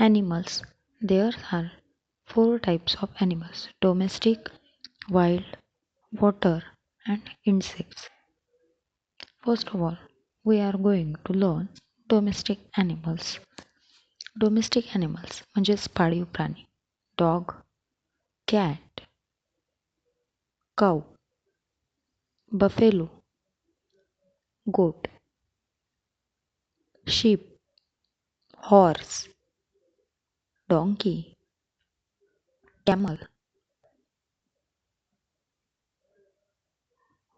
Animals. There are four types of animals: domestic, wild, water, and insects. First of all, we are going to learn domestic animals. Domestic animals म्हणजेच पाळीव प्राणी. Dog, cat, cow, buffalo, goat, sheep, horse, donkey, camel.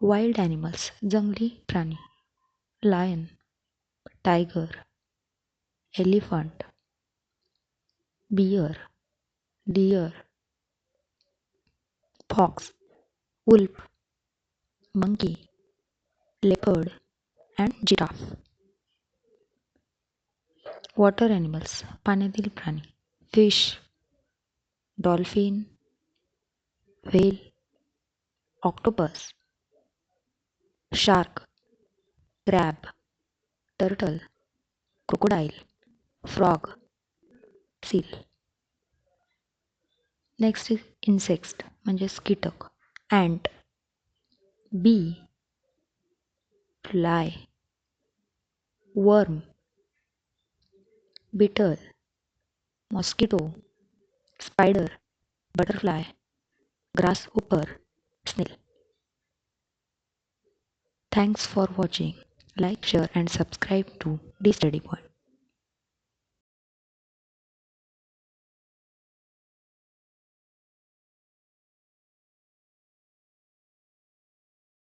Wild animals जंगली प्राणी. Lion, tiger, elephant, bear, deer, fox, wolf, monkey, leopard, and giraffe. Water animals पाण्यातील प्राणी. Fish, dolphin, whale, octopus, shark, crab, turtle, crocodile, frog, seal. Next is insects म्हणजेच कीटक. ant, bee, fly, worm, beetle, mosquito, spider, butterfly, grasshopper, snail. Thanks for watching. Like, share and subscribe to D Study Point.